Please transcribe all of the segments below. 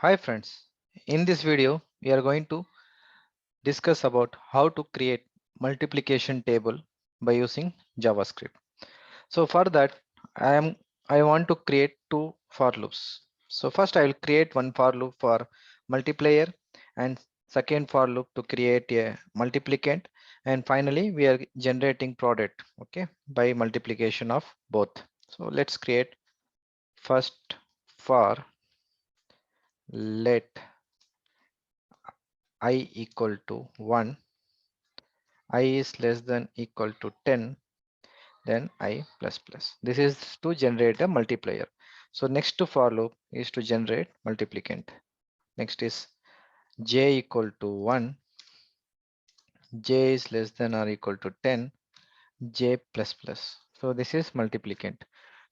Hi friends, in this video we are going to discuss about how to create multiplication table by using JavaScript. So for that I want to create two for loops. So first I will create one for loop for multiplier and second for loop to create a multiplicand, and finally we are generating product, okay, by multiplication of both. So let's create first for let I equal to 1, I is less than equal to 10, then I plus plus. This is to generate a multiplier. So next to for loop is to generate multiplicand. Next is j equal to 1, j is less than or equal to 10, j plus plus. So this is multiplicand.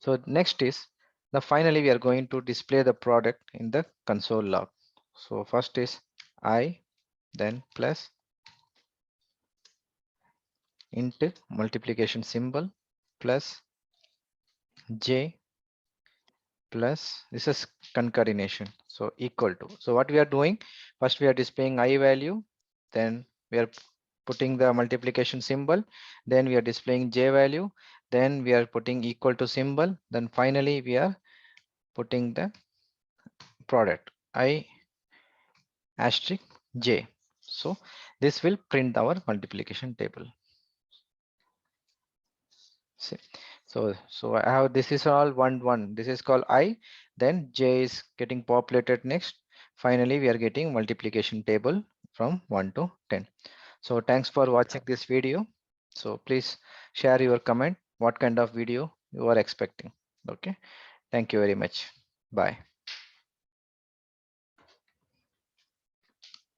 So next is the finally we are going to display the product in the console log. So first is I, then plus into multiplication symbol plus j plus this is concatenation, so equal to. So what we are doing, first we are displaying I value, then we are putting the multiplication symbol, then we are displaying j value, then we are putting equal to symbol, then finally we are putting the product I asterisk j. So this will print our multiplication table. See, so I have, this is all one, this is called I, then j is getting populated next. Finally we are getting multiplication table from 1 to 10. So thanks for watching this video. So please share your comment what kind of video you are expecting. Okay, thank you very much. Bye.